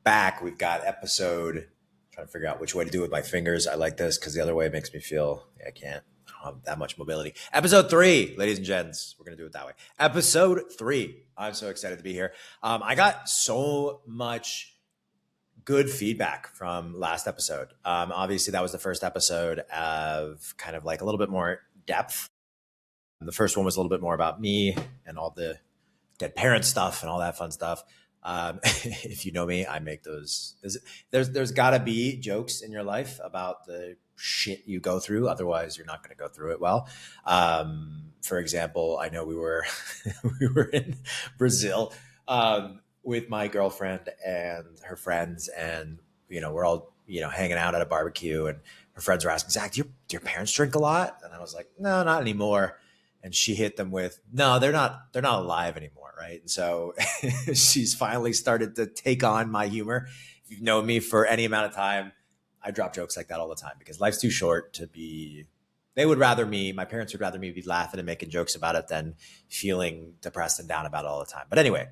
back. We've got episode, trying to figure out which way to do it with my fingers. I like this because the other way makes me feel, I don't have that much mobility. Episode 3, ladies and gents. We're going to do it that way. Episode 3. I'm so excited to be here. I got so much good feedback from last episode. Obviously, that was the first episode of kind of like a little bit more depth. The first one was a little bit more about me and all the dead parent stuff and all that fun stuff. If you know me, I make those. There's got to be jokes in your life about the shit you go through. Otherwise, you're not going to go through it well. For example, I know we were we were in Brazil with my girlfriend and her friends, and we're all hanging out at a barbecue, and her friends were asking, Zach, do your parents drink a lot? And I was like, no, not anymore. And she hit them with, no, they're not alive anymore, right? And so she's finally started to take on my humor. If you've known me for any amount of time, I drop jokes like that all the time because life's too short to be. My parents would rather me be laughing and making jokes about it than feeling depressed and down about it all the time. But anyway,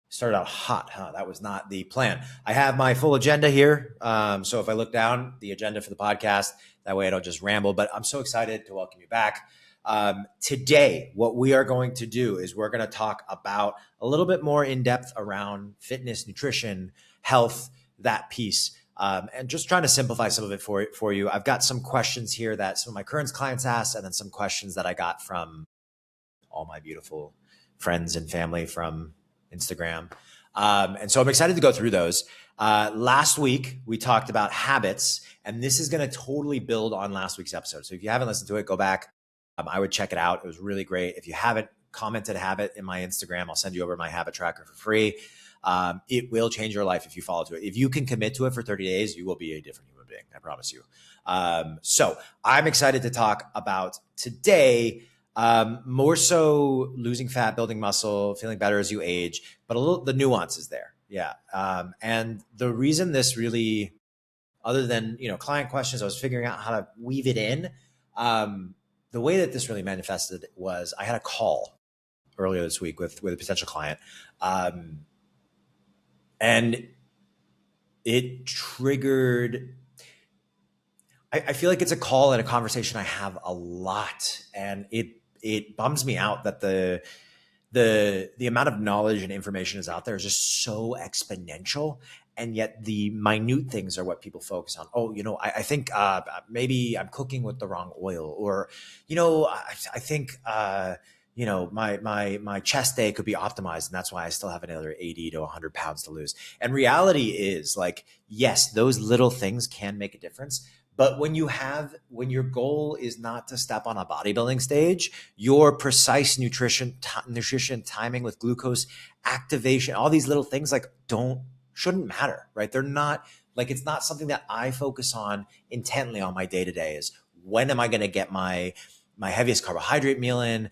started out hot, huh? That was not the plan. I have my full agenda here. So if I look down, the agenda for the podcast, that way I don't just ramble. But I'm so excited to welcome you back. Today, what we are going to do is we're going to talk about a little bit more in depth around fitness, nutrition, health, that piece, and just trying to simplify some of it for you. I've got some questions here that some of my current clients asked, and then some questions that I got from all my beautiful friends and family from Instagram. And so I'm excited to go through those. Last week, we talked about habits, and this is going to totally build on last week's episode. So if you haven't listened to it, go back. I would check it out. It was really great. If you haven't commented habit in my Instagram, I'll send you over my habit tracker for free. It will change your life if you follow to it. If you can commit to it for 30 days, you will be a different human being. I promise you. So I'm excited to talk about today, more so losing fat, building muscle, feeling better as you age, but the nuances there. Yeah. And the reason this really, other than, client questions, I was figuring out how to weave it in. The way that this really manifested was I had a call earlier this week with a potential client. And it triggered, I feel like it's a call and a conversation I have a lot. And it bums me out that the amount of knowledge and information is out there is just so exponential. And yet the minute things are what people focus on. Oh, I think maybe I'm cooking with the wrong oil, or, I think, my chest day could be optimized, and that's why I still have another 80 to 100 pounds to lose. And reality is like, yes, those little things can make a difference. But when your goal is not to step on a bodybuilding stage, your precise nutrition timing with glucose activation, all these little things shouldn't matter, right? They're not it's not something that I focus on intently on my day-to-day is when am I going to get my heaviest carbohydrate meal in?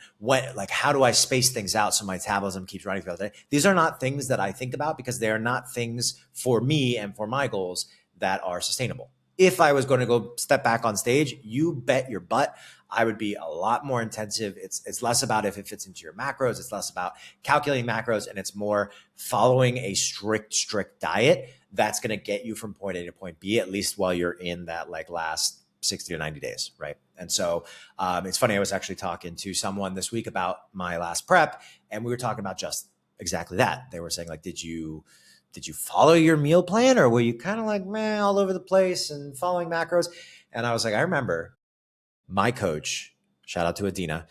How do I space things out so my metabolism keeps running throughout the day? These are not things that I think about because they are not things for me and for my goals that are sustainable. If I was going to go step back on stage, you bet your butt I would be a lot more intensive. It's less about if it fits into your macros. It's less about calculating macros, and it's more following a strict diet that's going to get you from point A to point B, at least while you're in that last 60 to 90 days, right? And so it's funny, I was actually talking to someone this week about my last prep, and we were talking about just exactly that. They were saying did you follow your meal plan, or were you kind of all over the place and following macros? And I was like, I remember my coach, shout out to Adina,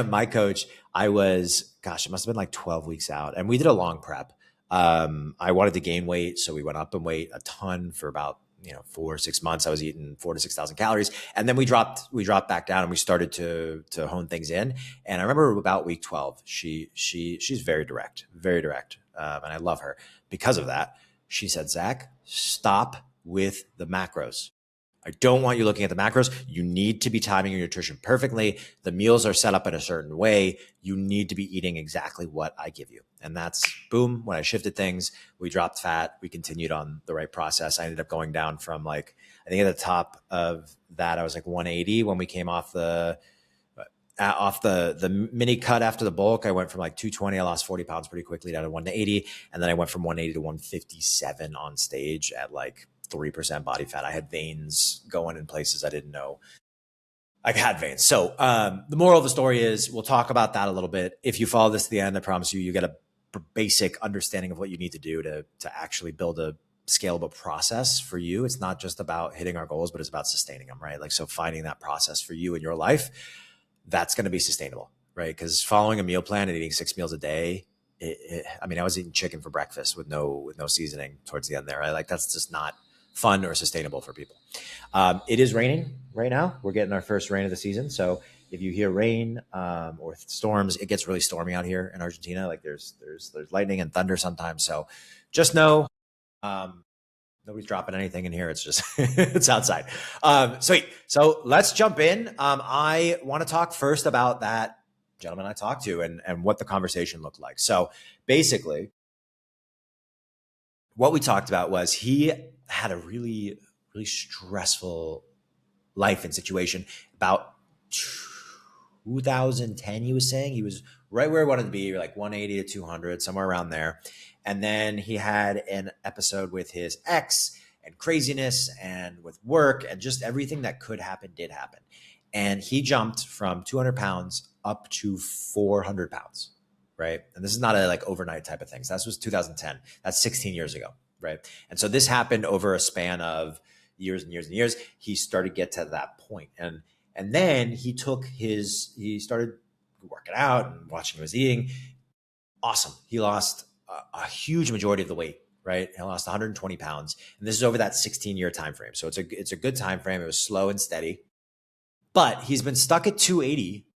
my coach, I was, it must have been 12 weeks out, and we did a long prep. I wanted to gain weight, so we went up in weight a ton for about 4 or 6 months. I was eating 4,000 to 6,000 calories, and then we dropped back down, and we started to hone things in. And I remember about week 12, she's very direct, and I love her because of that. She said, Zach, stop with the macros. I don't want you looking at the macros. You need to be timing your nutrition perfectly. The meals are set up in a certain way. You need to be eating exactly what I give you. And that's boom. When I shifted things, we dropped fat. We continued on the right process. I ended up going down from I think at the top of that, I was 180 when we came off off the mini cut after the bulk, I went from like 220. I lost 40 pounds pretty quickly down to 180. And then I went from 180 to 157 on stage at like 3% body fat. I had veins going in places I didn't know I had veins. So the moral of the story is we'll talk about that a little bit. If you follow this to the end, I promise you, you get a basic understanding of what you need to do to actually build a scalable process for you. It's not just about hitting our goals, but it's about sustaining them, right? Like, so finding that process for you in your life, that's going to be sustainable, right? Because following a meal plan and eating 6 meals a day, I mean, I was eating chicken for breakfast with no seasoning towards the end there. Right? Like, that's just not fun or sustainable for people. It is raining right now. We're getting our first rain of the season. So if you hear rain or storms, it gets really stormy out here in Argentina. Like there's lightning and thunder sometimes. So just know nobody's dropping anything in here. It's just it's outside. Sweet. So let's jump in. I want to talk first about that gentleman I talked to and what the conversation looked like. So basically, what we talked about was he had a really stressful life and situation. About 2010, he was saying he was right where he wanted to be, like 180 to 200, somewhere around there. And then he had an episode with his ex and craziness and with work and just everything that could happen did happen. And he jumped from 200 pounds up to 400 pounds, right? And this is not a like overnight type of thing. So that was 2010. That's 16 years ago, right? And so this happened over a span of years and years and years. He started to get to that point. And then he started working out and watching what he was eating. Awesome. He lost a huge majority of the weight, right? He lost 120 pounds. And this is over that 16-year time frame. So it's a good time frame. It was slow and steady. But he's been stuck at 280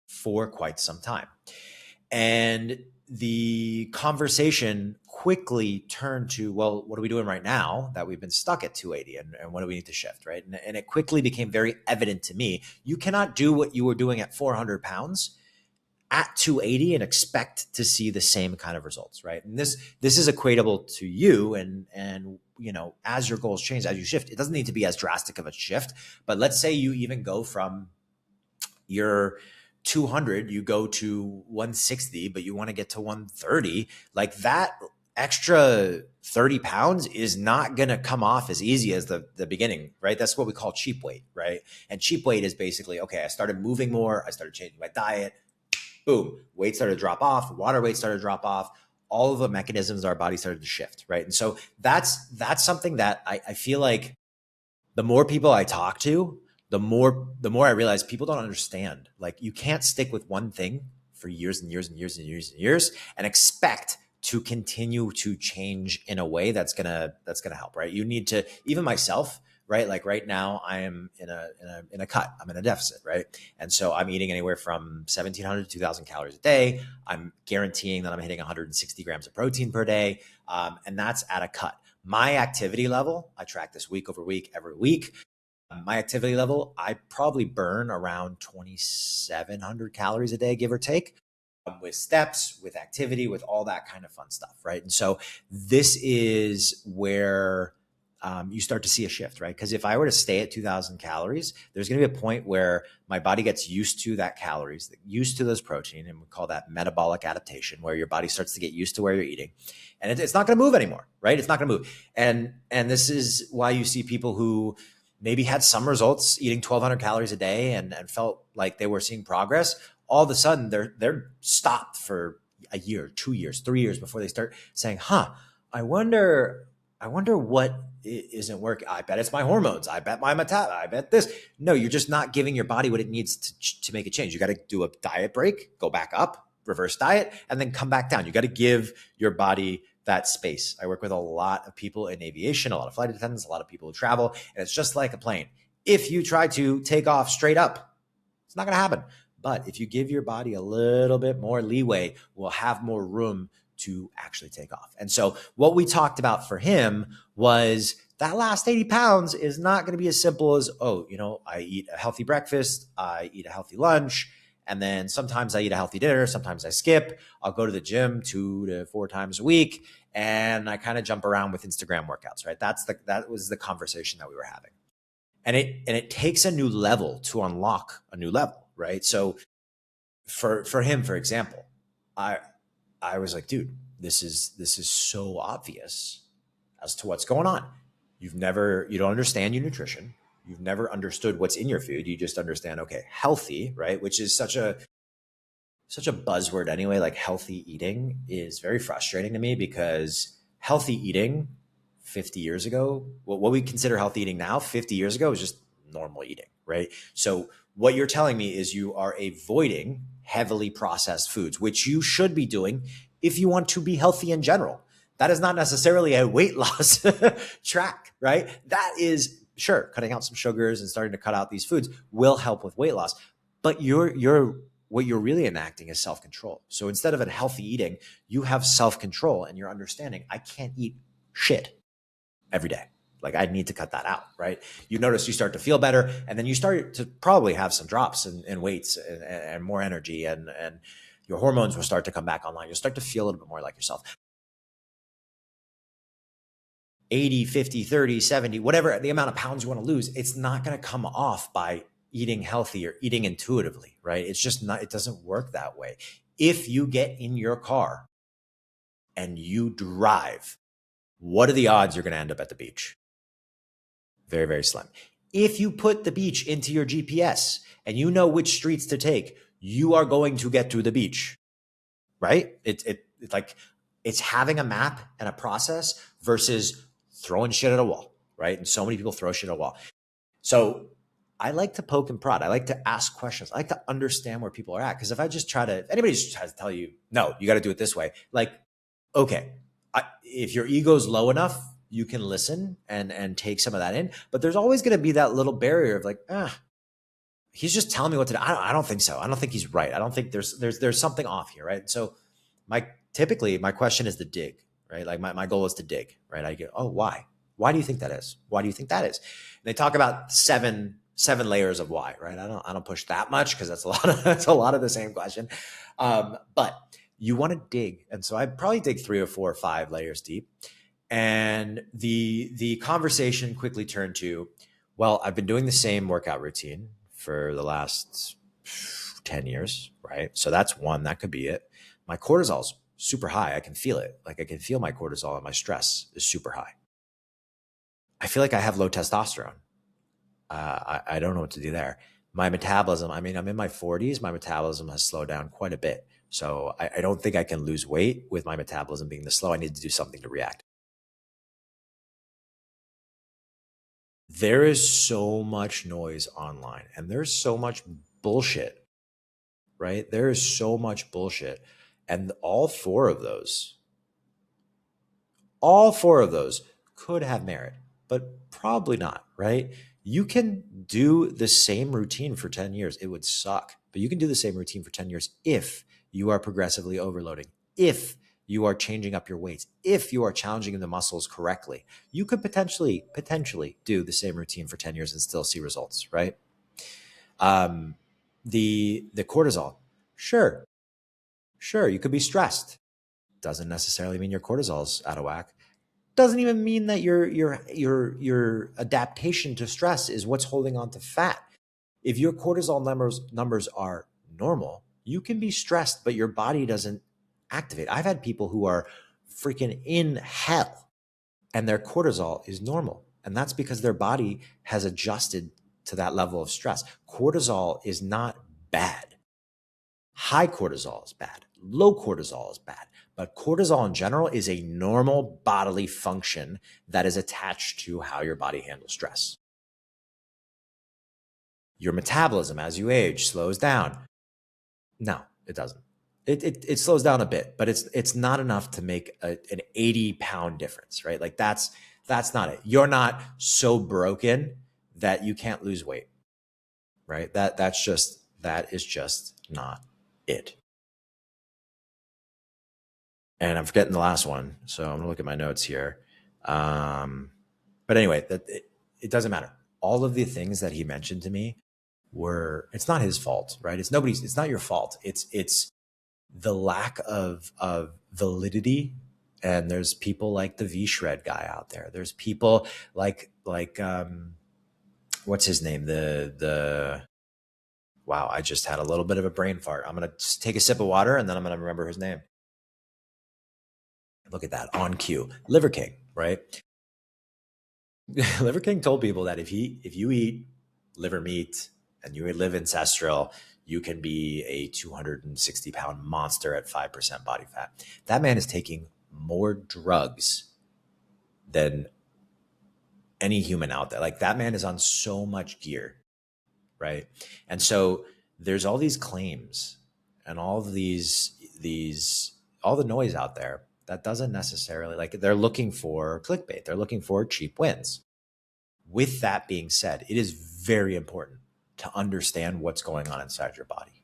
for quite some time. And the conversation quickly turned to, well, what are we doing right now that we've been stuck at 280 and what do we need to shift, right? And it quickly became very evident to me, you cannot do what you were doing at 400 pounds at 280 and expect to see the same kind of results, right? And this is equatable to you and you know, as your goals change, as you shift, it doesn't need to be as drastic of a shift, but let's say you even go from your 200, you go to 160, but you want to get to 130, like that extra 30 pounds is not going to come off as easy as the beginning, right? That's what we call cheap weight, right? And cheap weight is basically, okay, I started moving more, I started changing my diet, boom, weight started to drop off, water weight started to drop off, all of the mechanisms of our body started to shift, right? And so that's something that I feel like the more people I talk to, the more I realize people don't understand. Like, you can't stick with one thing for years and years and years and years and years and expect to continue to change in a way that's gonna help, right? You need to, even myself, right? Like right now I am in a cut, I'm in a deficit, right? And so I'm eating anywhere from 1,700 to 2,000 calories a day. I'm guaranteeing that I'm hitting 160 grams of protein per day. And that's at a cut. My activity level, I track this week over week, every week. My activity level, I probably burn around 2,700 calories a day, give or take, with steps, with activity, with all that kind of fun stuff, right? And so this is where you start to see a shift, right? Because if I were to stay at 2,000 calories, there's going to be a point where my body gets used to that calories, used to those protein, and we call that metabolic adaptation, where your body starts to get used to where you're eating, and it's not going to move anymore, right? It's not going to move, and this is why you see people who maybe had some results eating 1,200 calories a day and felt like they were seeing progress. All of a sudden, they're stopped for a year, 2 years, 3 years before they start saying, I wonder what isn't working. I bet it's my hormones. I bet my I bet this. No, you're just not giving your body what it needs to make a change. You got to do a diet break, go back up, reverse diet, and then come back down. You got to give your body that space. I work with a lot of people in aviation, a lot of flight attendants, a lot of people who travel, and it's just like a plane. If you try to take off straight up, it's not going to happen. But if you give your body a little bit more leeway, we'll have more room to actually take off. And so what we talked about for him was that last 80 pounds is not going to be as simple as, I eat a healthy breakfast, I eat a healthy lunch, and then sometimes I eat a healthy dinner, sometimes I skip. I'll go to the gym 2 to 4 times a week, and I kind of jump around with Instagram workouts, right? That was the conversation that we were having. And it takes a new level to unlock a new level, right? So For him, for example, I I was like, dude, this is so obvious as to what's going on. You don't understand your nutrition. You've never understood what's in your food. You just understand, okay, healthy, right? Which is such a buzzword anyway. Like healthy eating is very frustrating to me because healthy eating 50 years ago, what we consider healthy eating now, 50 years ago was just normal eating, right? So what you're telling me is you are avoiding heavily processed foods, which you should be doing if you want to be healthy in general. That is not necessarily a weight loss track, right? That is sure, cutting out some sugars and starting to cut out these foods will help with weight loss. But you're what you're really enacting is self-control. So instead of a healthy eating, you have self-control and you're understanding I can't eat shit every day. Like I need to cut that out, right? You notice you start to feel better and then you start to probably have some drops in weights and more energy and your hormones will start to come back online. You'll start to feel a little bit more like yourself. 80, 50, 30, 70, whatever the amount of pounds you want to lose, it's not going to come off by eating healthy or eating intuitively, right? It's just not, it doesn't work that way. If you get in your car and you drive, what are the odds you're going to end up at the beach? Very, very slim. If you put the beach into your GPS and you know which streets to take, you are going to get to the beach, right? It's like it's having a map and a process versus throwing shit at a wall, right? And so many people throw shit at a wall. So I like to poke and prod. I like to ask questions. I like to understand where people are at. Because if I just try to, if anybody just tries to tell you, no, you got to do it this way, like, okay, if your ego's low enough, you can listen and take some of that in. But there's always going to be that little barrier of like, he's just telling me what to do. I don't think so. I don't think he's right. I don't think there's something off here, right? So typically my question is to dig, right? Like my goal is to dig, right? I get, oh, why? Why do you think that is? Why do you think that is? And they talk about seven layers of why, right? I don't push that much because that's a lot of the same question. But you want to dig. And so I probably dig 3 or 4 or 5 layers deep. And the conversation quickly turned to, well, I've been doing the same workout routine for the last 10 years, right? So that's one, that could be it. My cortisol's super high. I can feel it. Like I can feel my cortisol and my stress is super high. I feel like I have low testosterone. I don't know what to do there. My metabolism, I mean, I'm in my 40s. My metabolism has slowed down quite a bit. So I don't think I can lose weight with my metabolism being this slow. I need to do something to react. There is so much noise online and there's so much bullshit, right? There is so much bullshit. And all four of those could have merit, but probably not, right? You can do the same routine for 10 years. It would suck, but you can do the same routine for 10 years if you are progressively overloading, if you are changing up your weights, if you are challenging the muscles correctly. You could potentially do the same routine for 10 years and still see results, right? The cortisol, sure, you could be stressed. Doesn't necessarily mean your cortisol's out of whack. Doesn't even mean that your adaptation to stress is what's holding on to fat. If your cortisol numbers are normal, you can be stressed, but your body doesn't activate. I've had people who are freaking in hell and their cortisol is normal. And that's because their body has adjusted to that level of stress. Cortisol is not bad. High cortisol is bad. Low cortisol is bad. But cortisol in general is a normal bodily function that is attached to how your body handles stress. Your metabolism as you age slows down. No, it doesn't. It slows down a bit, but it's not enough to make an 80-pound difference, right? Like that's not it. You're not so broken that you can't lose weight, right? That is just not it. And I'm forgetting the last one, so I'm gonna look at my notes here. But anyway, it doesn't matter. All of the things that he mentioned to me it's not his fault, right? It's not your fault. It's the lack of validity. And there's people like the V-Shred guy out there. There's people like what's his name? Wow, I just had a little bit of a brain fart. I'm going to take a sip of water and then I'm going to remember his name. Look at that, on cue. Liver King, right? Liver King told people that if you eat liver meat and you live ancestral, you can be a 260-pound monster at 5% body fat. That man is taking more drugs than any human out there. Like, that man is on so much gear, right? And so there's all these claims and all of these all the noise out there that doesn't necessarily, like, they're looking for clickbait. They're looking for cheap wins. With that being said, it is very important to understand what's going on inside your body.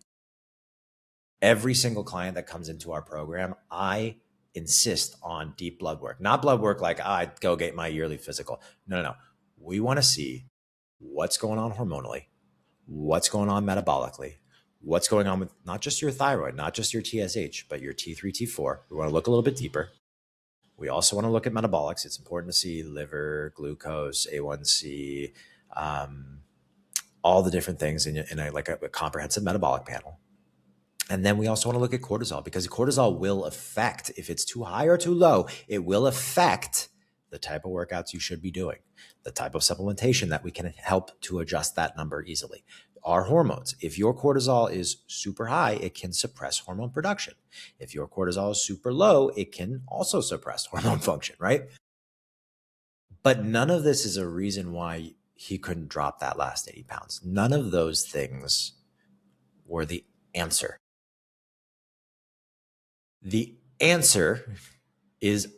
Every single client that comes into our program, I insist on deep blood work. Not blood work like I go get my yearly physical. No. We want to see what's going on hormonally, what's going on metabolically, what's going on with not just your thyroid, not just your TSH, but your T3, T4. We want to look a little bit deeper. We also want to look at metabolics. It's important to see liver, glucose, A1C, all the different things in a comprehensive metabolic panel. And then we also want to look at cortisol, because cortisol will affect, if it's too high or too low, it will affect the type of workouts you should be doing, the type of supplementation that we can help to adjust that number easily. Our hormones, if your cortisol is super high, it can suppress hormone production. If your cortisol is super low, it can also suppress hormone function, right? But none of this is a reason why he couldn't drop that last 80 pounds. None of those things were the answer. The answer is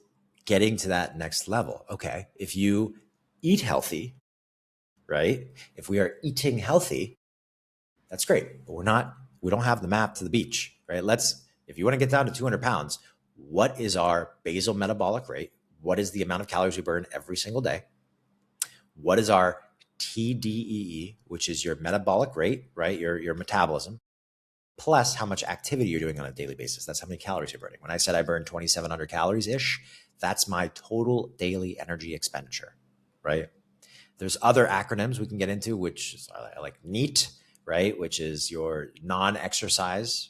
getting to that next level. Okay, if you eat healthy, right? If we are eating healthy, that's great. But we don't have the map to the beach, right? If you want to get down to 200 pounds, what is our basal metabolic rate? What is the amount of calories we burn every single day? What is our TDEE, which is your metabolic rate, right? Your metabolism, plus how much activity you're doing on a daily basis. That's how many calories you're burning. When I said I burn 2,700 calories-ish, that's my total daily energy expenditure, right? There's other acronyms we can get into, which is like NEAT, right? Which is your non-exercise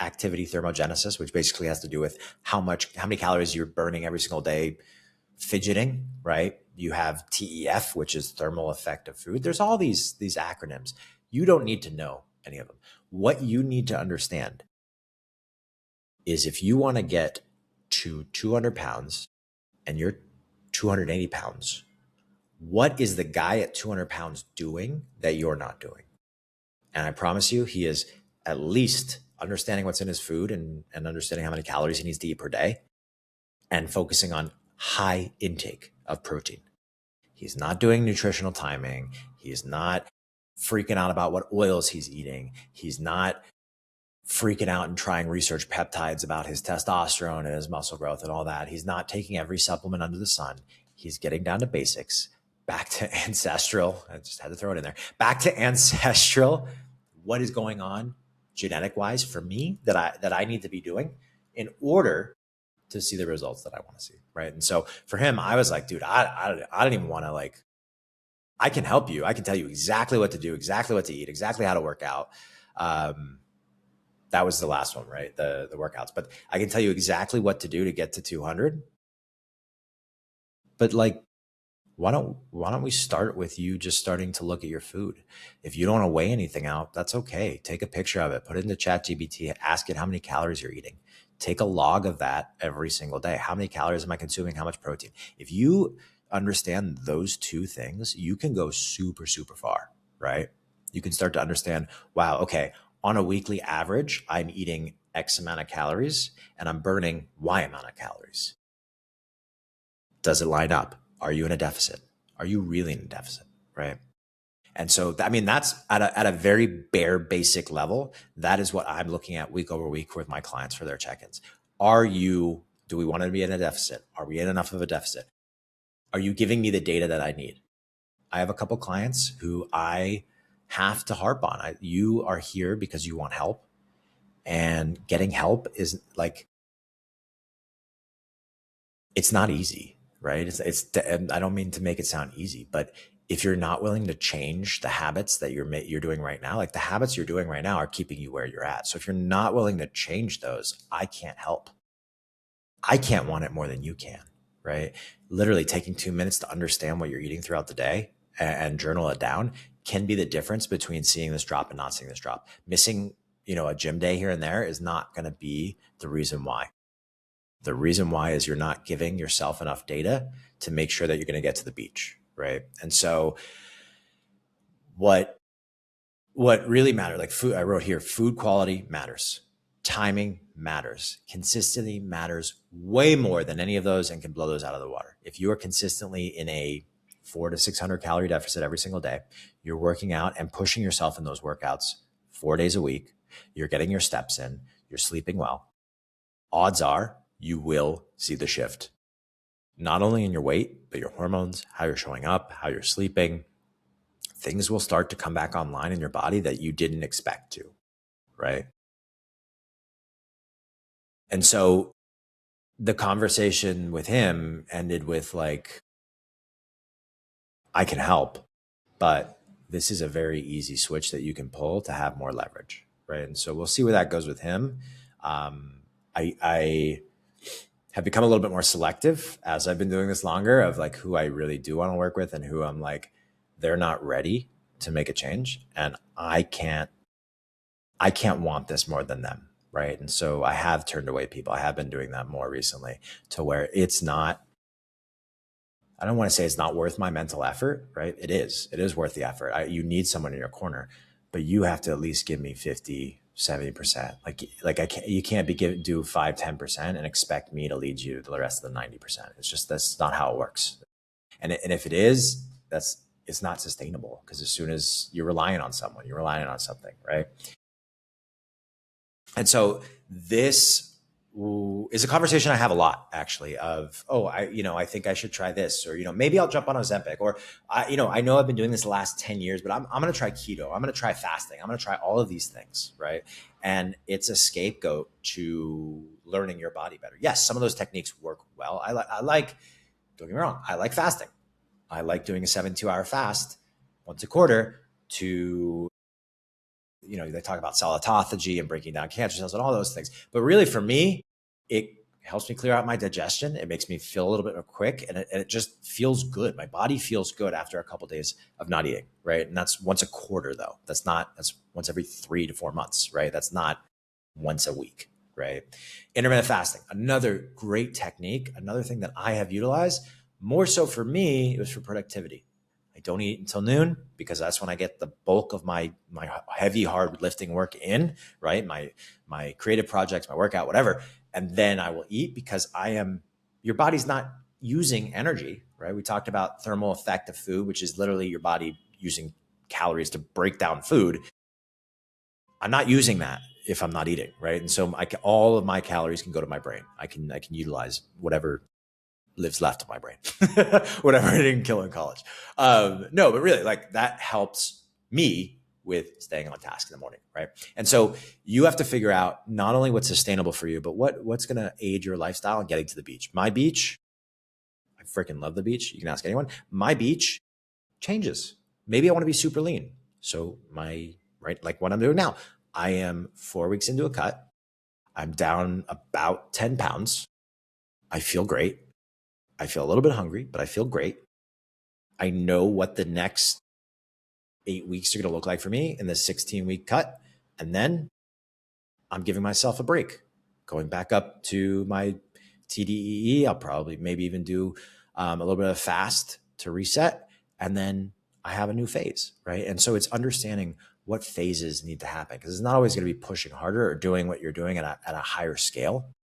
activity thermogenesis, which basically has to do with how many calories you're burning every single day fidgeting, right? You have TEF, which is thermal effect of food. There's all these acronyms. You don't need to know any of them. What you need to understand is, if you want to get to 200 pounds and you're 280 pounds, what is the guy at 200 pounds doing that you're not doing? And I promise you, he is at least understanding what's in his food and understanding how many calories he needs to eat per day, and focusing on high intake of protein. He's not doing nutritional timing. He's not freaking out about what oils he's eating. He's not freaking out and trying research peptides about his testosterone and his muscle growth and all that. He's not taking every supplement under the sun. He's getting down to basics, back to ancestral. I just had to throw it in there. Back to ancestral. What is going on genetic wise for me that I need to be doing in order to see the results that I want to see, right? And so for him, I was like, dude, I don't even want to, I can help you. I can tell you exactly what to do, exactly what to eat, exactly how to work out. That was the last one, right? The workouts. But I can tell you exactly what to do to get to 200. But why don't we start with you just starting to look at your food? If you don't want to weigh anything out, that's okay. Take a picture of it, put it into ChatGPT, ask it how many calories you're eating. Take a log of that every single day. How many calories am I consuming? How much protein? If you understand those two things, you can go super, super far, right? You can start to understand, wow, okay, on a weekly average, I'm eating X amount of calories and I'm burning Y amount of calories. Does it line up? Are you in a deficit? Are you really in a deficit, right? And so, that's at a very bare basic level. That is what I'm looking at week over week with my clients for their check-ins. Do we want to be in a deficit? Are we in enough of a deficit? Are you giving me the data that I need? I have a couple clients who I have to harp on. You are here because you want help, and getting help is it's not easy, right? I don't mean to make it sound easy, but if you're not willing to change the habits that you're doing right now, like the habits you're doing right now are keeping you where you're at. So if you're not willing to change those, I can't help. I can't want it more than you can, right? Literally taking 2 minutes to understand what you're eating throughout the day and journal it down can be the difference between seeing this drop and not seeing this drop. Missing, a gym day here and there is not going to be the reason why. The reason why is you're not giving yourself enough data to make sure that you're going to get to the beach, right? And so what really matters, like food, I wrote here, food quality matters. Timing matters. Consistency matters way more than any of those and can blow those out of the water. If you are consistently in a 400 to 600 calorie deficit every single day, you're working out and pushing yourself in those workouts 4 days a week, you're getting your steps in, you're sleeping well, odds are you will see the shift, not only in your weight, but your hormones, how you're showing up, how you're sleeping. Things will start to come back online in your body that you didn't expect to, right? And so the conversation with him ended with like, I can help, but this is a very easy switch that you can pull to have more leverage, right? And so we'll see where that goes with him. I have become a little bit more selective as I've been doing this longer of like who I really do want to work with and who I'm like, they're not ready to make a change. And I can't want this more than them. Right. And so I have turned away people. I have been doing that more recently to where it's not, I don't want to say it's not worth my mental effort, right? It is worth the effort. You need someone in your corner, but you have to at least give me 50, 70%. You can't do 5, 10% and expect me to lead you to the rest of the 90%. It's just, that's not how it works. And if it is, it's not sustainable, because as soon as you're relying on someone, you're relying on something, right? And so this is a conversation I have a lot, actually, of, I think I should try this, or, maybe I'll jump on Ozempic, or I know I've been doing this the last 10 years, but I'm going to try keto. I'm going to try fasting. I'm going to try all of these things. Right. And it's a scapegoat to learning your body better. Yes. Some of those techniques work well. I like, don't get me wrong, I like fasting. I like doing a 72-hour fast once a quarter to, they talk about cell autophagy and breaking down cancer cells and all those things. But really for me, it helps me clear out my digestion. It makes me feel a little bit more quick, and it just feels good. My body feels good after a couple of days of not eating, right? And that's once a quarter though. That's once every 3 to 4 months, right? That's not once a week, right? Intermittent fasting, another great technique, another thing that I have utilized. More so for me, it was for productivity. I don't eat until noon because that's when I get the bulk of my heavy, hard lifting work in, right? My creative projects, my workout, whatever. And then I will eat because your body's not using energy, right? We talked about thermal effect of food, which is literally your body using calories to break down food. I'm not using that if I'm not eating, right? And so all of my calories can go to my brain. I can utilize whatever lives left of my brain, whatever I didn't kill in college. No, but really, like, that helps me with staying on task in the morning, right? And so you have to figure out not only what's sustainable for you, but what's going to aid your lifestyle and getting to the beach. My beach, I freaking love the beach. You can ask anyone. My beach changes. Maybe I want to be super lean. So like what I'm doing now, I am 4 weeks into a cut. I'm down about 10 pounds. I feel great. I feel a little bit hungry, but I feel great. I know what the next 8 weeks are going to look like for me in the 16-week cut. And then I'm giving myself a break, going back up to my TDEE. I'll probably maybe even do a little bit of fast to reset. And then I have a new phase, right? And so it's understanding what phases need to happen, because it's not always going to be pushing harder or doing what you're doing at a higher scale.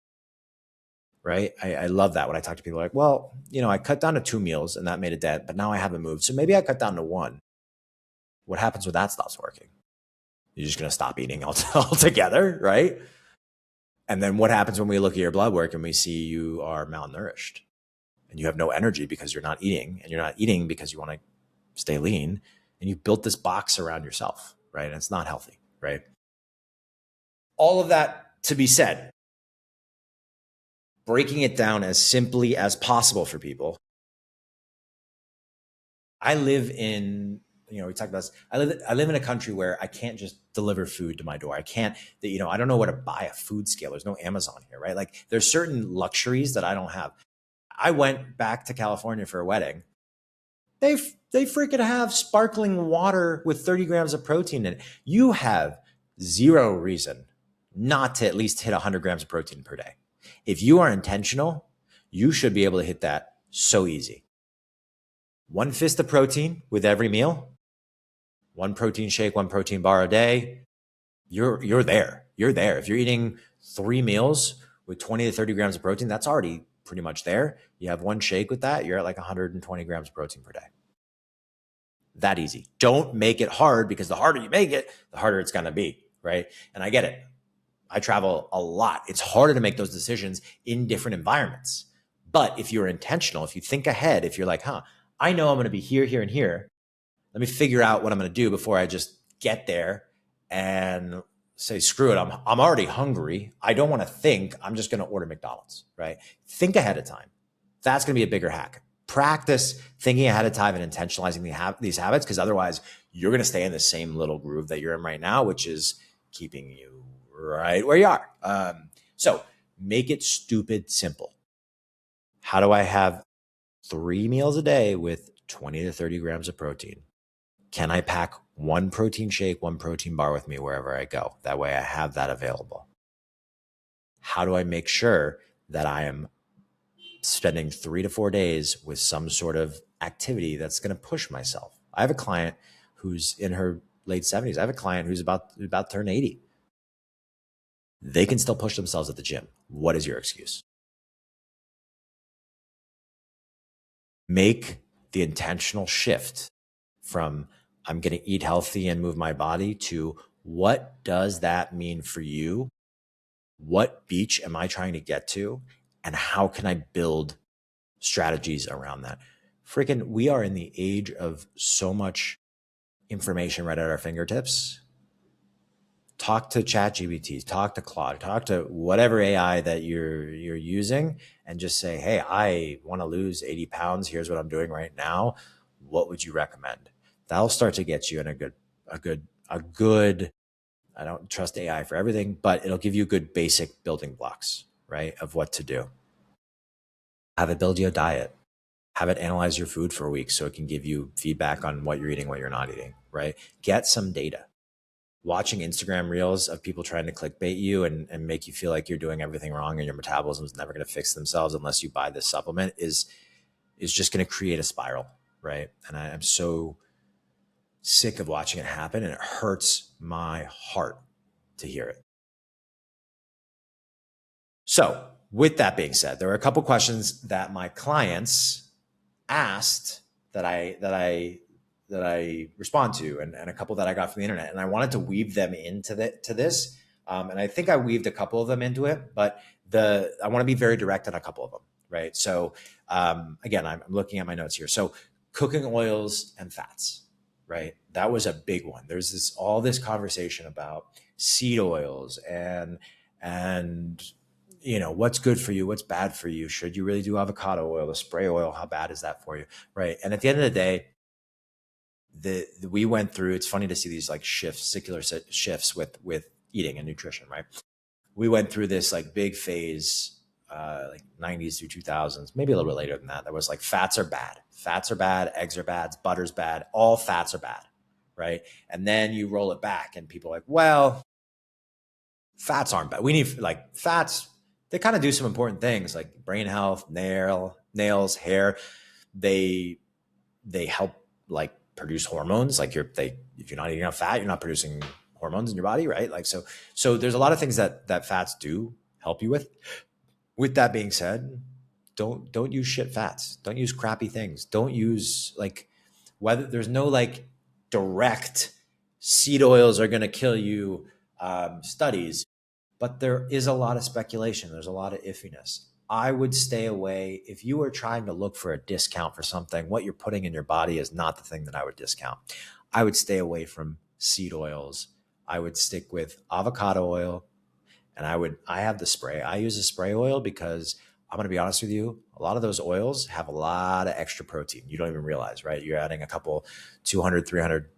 Right. I love that when I talk to people like, well, I cut down to 2 meals and that made a dent, but now I haven't moved. So maybe I cut down to 1. What happens when that stops working? You're just going to stop eating altogether. Right. And then what happens when we look at your blood work and we see you are malnourished and you have no energy because you're not eating, and you're not eating because you want to stay lean, and you've built this box around yourself. Right. And it's not healthy. Right. All of that to be said, breaking it down as simply as possible for people, I live in, we talked about this. I live in a country where I can't just deliver food to my door. I can't, I don't know where to buy a food scale. There's no Amazon here, right? Like there's certain luxuries that I don't have. I went back to California for a wedding. They freaking have sparkling water with 30 grams of protein in it. You have zero reason not to at least hit 100 grams of protein per day. If you are intentional, you should be able to hit that so easy. One fist of protein with every meal, one protein shake, one protein bar a day. You're there. You're there. If you're eating 3 meals with 20 to 30 grams of protein, that's already pretty much there. You have one shake with that, you're at like 120 grams of protein per day. That easy. Don't make it hard, because the harder you make it, the harder it's going to be, right? And I get it. I travel a lot. It's harder to make those decisions in different environments. But if you're intentional, if you think ahead, if you're like, I know I'm going to be here, here, and here. Let me figure out what I'm going to do before I just get there and say, screw it. I'm already hungry. I don't want to think. I'm just going to order McDonald's, right? Think ahead of time. That's going to be a bigger hack. Practice thinking ahead of time and intentionalizing these habits, because otherwise you're going to stay in the same little groove that you're in right now, which is keeping you right where you are. So make it stupid simple. How do I have 3 meals a day with 20 to 30 grams of protein? Can I pack one protein shake, one protein bar with me wherever I go? That way I have that available. How do I make sure that I am spending 3 to 4 days with some sort of activity that's going to push myself? I have a client who's in her late 70s. I have a client who's about to turn 80. They can still push themselves at the gym. What is your excuse? Make the intentional shift from I'm going to eat healthy and move my body to what does that mean for you? What beach am I trying to get to? And how can I build strategies around that? Freaking, we are in the age of so much information right at our fingertips. Talk to ChatGPT, talk to Claude, talk to whatever AI that you're using, and just say, hey, I want to lose 80 pounds. Here's what I'm doing right now. What would you recommend? That'll start to get you in a good, I don't trust AI for everything, but it'll give you good basic building blocks, right, of what to do. Have it build you a diet. Have it analyze your food for a week so it can give you feedback on what you're eating, what you're not eating, right? Get some data. Watching Instagram reels of people trying to clickbait you and make you feel like you're doing everything wrong and your metabolism is never going to fix themselves unless you buy this supplement is just going to create a spiral, right? And I'm so sick of watching it happen, and it hurts my heart to hear it. So with that being said, there were a couple questions that my clients asked that I respond to, and a couple that I got from the internet, and I wanted to weave them into this. And I think I weaved a couple of them into it, but I want to be very direct on a couple of them, right? So again, I'm looking at my notes here. So cooking oils and fats, right? That was a big one. There's all this conversation about seed oils and what's good for you, what's bad for you. Should you really do avocado oil, the spray oil? How bad is that for you, right? And at the end of the day, we went through, it's funny to see these like secular shifts with eating and nutrition, right? We went through this like big phase, like 90s through 2000s, maybe a little bit later than that. That was like fats are bad, eggs are bad, butter's bad, all fats are bad, right? And then you roll it back and people are like, well, fats aren't bad. We need like fats. They kind of do some important things like brain health, nails, hair. They help like produce hormones. Like if you're not eating enough fat, you're not producing hormones in your body, right? Like so there's a lot of things that fats do help you with. With that being said, don't use shit fats. Don't use crappy things. Don't use like whether there's no like direct seed oils are going to kill you studies, but there is a lot of speculation. There's a lot of iffiness. I would stay away. If you are trying to look for a discount for something, what you're putting in your body is not the thing that I would discount. I would stay away from seed oils. I would stick with avocado oil. And I have the spray. I use a spray oil because I'm going to be honest with you. A lot of those oils have a lot of extra protein. You don't even realize, right? You're adding a couple 200, 300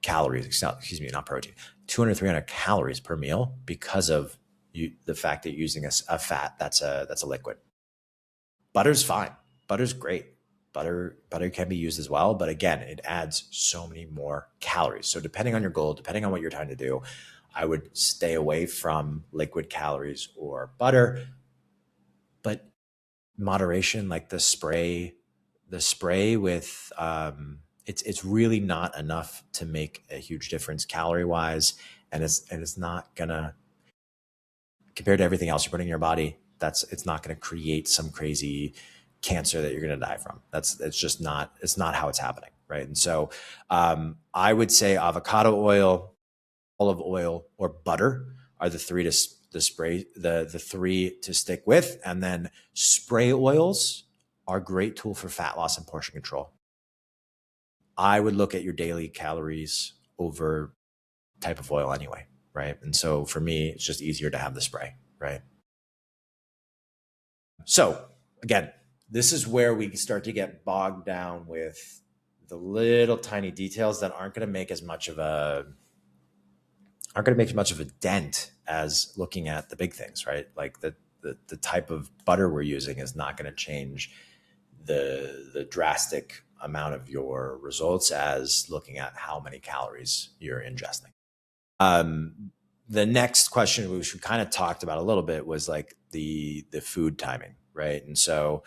calories, excuse me, not protein, 200, 300 calories per meal because of the fact that you're using a fat that's a liquid. Butter's fine. Butter's great. Butter can be used as well, but again, it adds so many more calories. So depending on your goal, depending on what you're trying to do, I would stay away from liquid calories or butter. But moderation, like the spray with it's really not enough to make a huge difference calorie wise, and it's not gonna, compared to everything else you're putting in your body, it's not going to create some crazy cancer that you're going to die from. It's not how it's happening, right? And so I would say avocado oil, olive oil, or butter are the three the three to stick with. And then spray oils are a great tool for fat loss and portion control. I would look at your daily calories over type of oil anyway, right? And so for me, it's just easier to have the spray, right? So again, this is where we start to get bogged down with the little tiny details that aren't going to make much of a dent as looking at the big things, right? Like the type of butter we're using is not going to change the drastic amount of your results as looking at how many calories you're ingesting. The next question, which we kind of talked about a little bit, was like the food timing, right? And so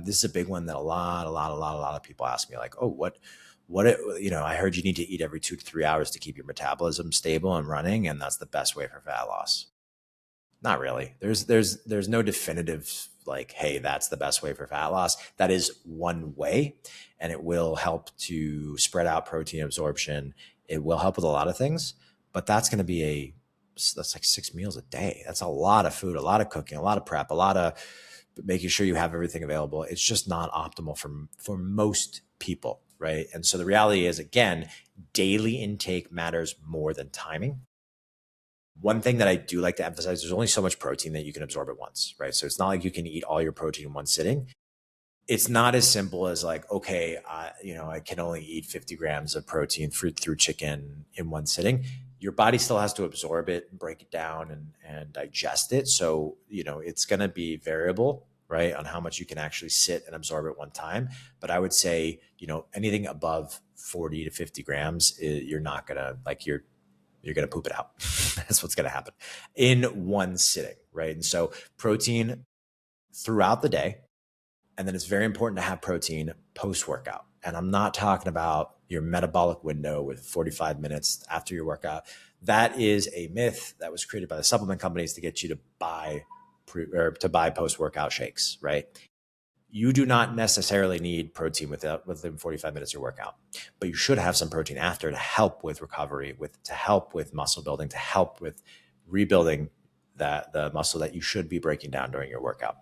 this is a big one that a lot of people ask me, like, oh, what, I heard you need to eat every 2 to 3 hours to keep your metabolism stable and running, and that's the best way for fat loss. Not really. There's no definitive like, hey, that's the best way for fat loss. That is one way, and it will help to spread out protein absorption. It will help with a lot of things, but that's going to that's like 6 meals a day. That's a lot of food, a lot of cooking, a lot of prep, a lot of making sure you have everything available. It's just not optimal for most people, right? And so the reality is, again, daily intake matters more than timing. One thing that I do like to emphasize, there's only so much protein that you can absorb at once, right? So it's not like you can eat all your protein in one sitting. It's not as simple as like, okay, I can only eat 50 grams of protein through chicken in one sitting. Your body still has to absorb it, break it down, and digest it. So, it's going to be variable, right, on how much you can actually sit and absorb at one time. But I would say, anything above 40 to 50 grams, you're not going to, like, you're going to poop it out. That's what's going to happen in one sitting, right? And so protein throughout the day. And then it's very important to have protein post-workout. And I'm not talking about your metabolic window with 45 minutes after your workout. That is a myth that was created by the supplement companies to get you to buy post-workout shakes, right? You do not necessarily need protein within 45 minutes of your workout, but you should have some protein after to help with recovery, to help with muscle building, to help with rebuilding the muscle that you should be breaking down during your workout.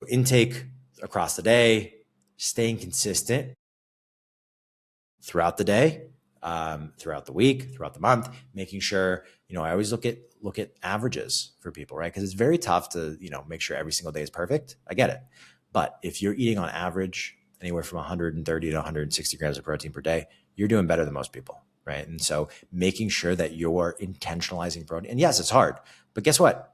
Intake across the day, staying consistent throughout the day, throughout the week, throughout the month, making sure, I always look at averages for people, right? Because it's very tough to, make sure every single day is perfect. I get it. But if you're eating on average anywhere from 130 to 160 grams of protein per day, you're doing better than most people, right? And so making sure that you're intentionalizing protein, and yes, it's hard, but guess what?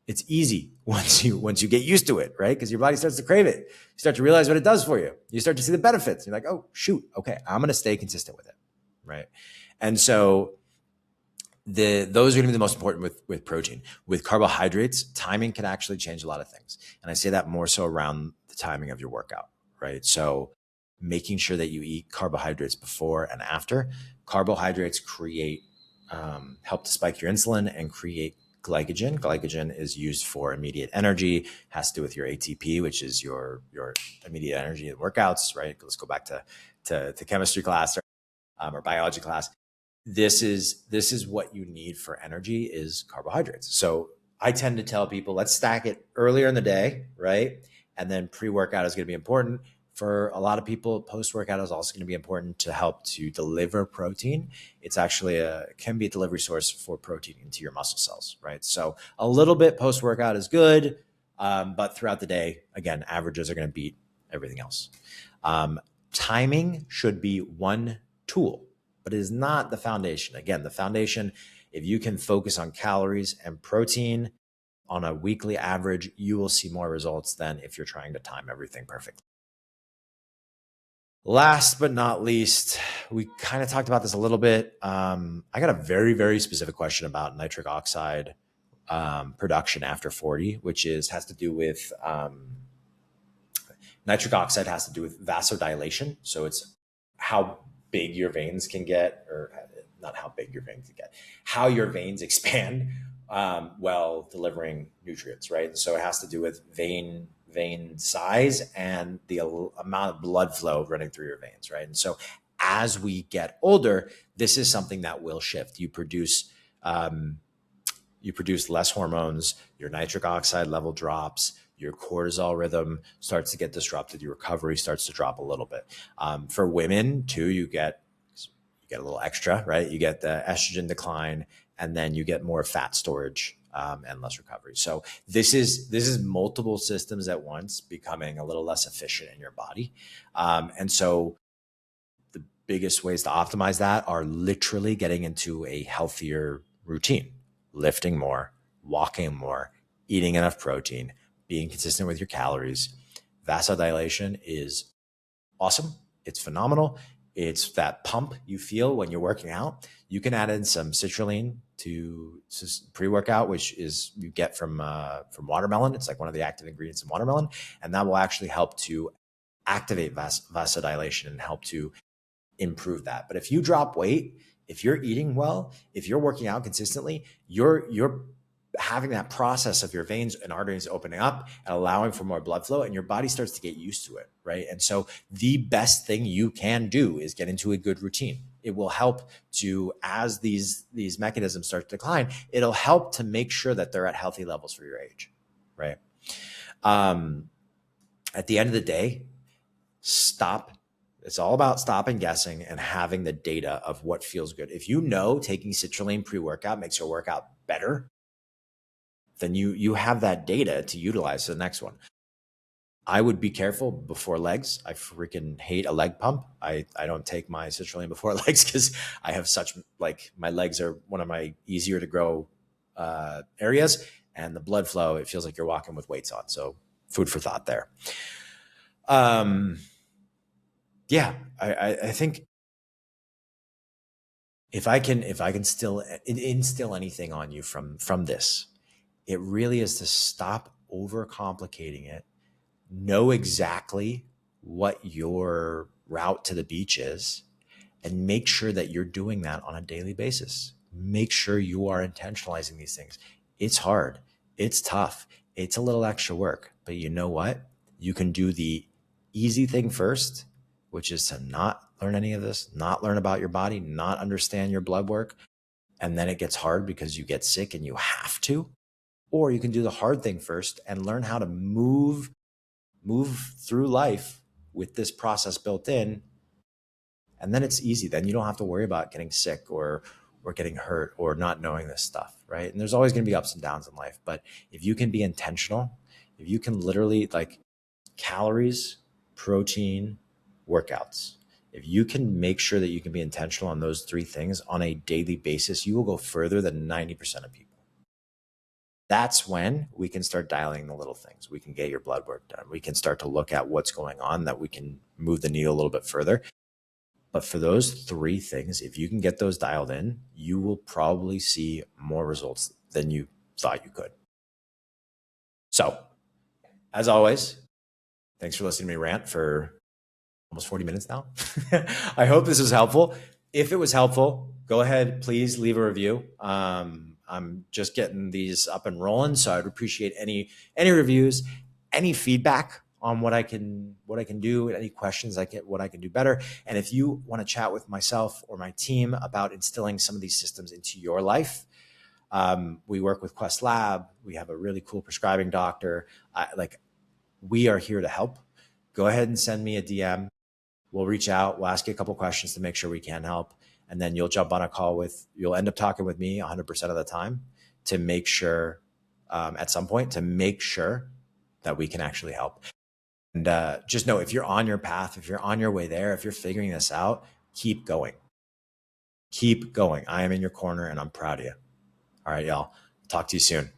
It's easy once you get used to it, right? Because your body starts to crave it. You start to realize what it does for you. You start to see the benefits. You're like, oh, shoot, okay, I'm going to stay consistent with it, right? And so those are going to be the most important with protein. With carbohydrates, timing can actually change a lot of things. And I say that more so around the timing of your workout, right? So making sure that you eat carbohydrates before and after. Carbohydrates help to spike your insulin and create glycogen. Glycogen is used for immediate energy, has to do with your ATP, which is your immediate energy in workouts, right? Let's go back to chemistry class or biology class. This is what you need for energy is carbohydrates. So I tend to tell people, let's stack it earlier in the day, right? And then pre-workout is going to be important. For a lot of people, post-workout is also going to be important to help to deliver protein. It's actually can be a delivery source for protein into your muscle cells, right? So a little bit post-workout is good. But throughout the day, again, averages are going to beat everything else. Timing should be one tool, but it is not the foundation. Again, the foundation, if you can focus on calories and protein on a weekly average, you will see more results than if you're trying to time everything perfectly. Last but not least, we kind of talked about this a little bit. I got a very, very specific question about nitric oxide production after 40, which has to do with nitric oxide has to do with vasodilation. So it's how big your veins can get, or not how big your veins can get, how your veins expand while delivering nutrients, right? And so it has to do with vein size and the amount of blood flow running through your veins, right? And so as we get older, this is something that will shift. You produce less hormones, your nitric oxide level drops, your cortisol rhythm starts to get disrupted, your recovery starts to drop a little bit. For women too, you get a little extra, right? You get the estrogen decline, and then you get more fat storage and less recovery. So this is multiple systems at once becoming a little less efficient in your body. And so the biggest ways to optimize that are literally getting into a healthier routine, lifting more, walking more, eating enough protein, being consistent with your calories. Vasodilation is awesome. It's phenomenal. It's that pump you feel when you're working out. You can add in some citrulline to pre-workout, which is you get from watermelon. It's like one of the active ingredients in watermelon, and that will actually help to activate vasodilation and help to improve that. But if you drop weight, if you're eating well, if you're working out consistently, you're having that process of your veins and arteries opening up and allowing for more blood flow, and your body starts to get used to it, right? And so the best thing you can do is get into a good routine. It will help to, as these mechanisms start to decline, it'll help to make sure that they're at healthy levels for your age, right? At the end of the day, stop. It's all about stopping guessing and having the data of what feels good. If you know taking citrulline pre-workout makes your workout better, then you have that data to utilize for the next one. I would be careful before legs. I freaking hate a leg pump. I don't take my citrulline before legs because I have such, like, my legs are one of my easier to grow areas, and the blood flow, it feels like you're walking with weights on. So food for thought there. Yeah, I think if I can still instill anything on you from this, it really is to stop overcomplicating it. Know exactly what your route to the beach is, and make sure that you're doing that on a daily basis. Make sure you are intentionalizing these things. It's hard. It's tough. It's a little extra work, but you know what? You can do the easy thing first, which is to not learn any of this, not learn about your body, not understand your blood work. And then it gets hard because you get sick and you have to. Or you can do the hard thing first and learn how to move through life with this process built in. And then it's easy. Then you don't have to worry about getting sick or getting hurt or not knowing this stuff, right? And there's always going to be ups and downs in life. But if you can be intentional, if you can literally, like, calories, protein, workouts, if you can make sure that you can be intentional on those three things on a daily basis, you will go further than 90% of people. That's when we can start dialing the little things. We can get your blood work done. We can start to look at what's going on, that we can move the needle a little bit further. But for those three things, if you can get those dialed in, you will probably see more results than you thought you could. So, as always, thanks for listening to me rant for almost 40 minutes now. I hope this was helpful. If it was helpful, go ahead, please leave a review. I'm just getting these up and rolling, so I'd appreciate any reviews, any feedback on what I can do, any questions what I can do better. And if you want to chat with myself or my team about instilling some of these systems into your life, we work with Quest Lab. We have a really cool prescribing doctor. We are here to help. Go ahead and send me a DM. We'll reach out. We'll ask you a couple questions to make sure we can help. And then you'll jump on a call you'll end up talking with me 100% of the time to make sure, at some point, to make sure that we can actually help. And just know, if you're on your path, if you're on your way there, if you're figuring this out, keep going. Keep going. I am in your corner and I'm proud of you. All right, y'all. Talk to you soon.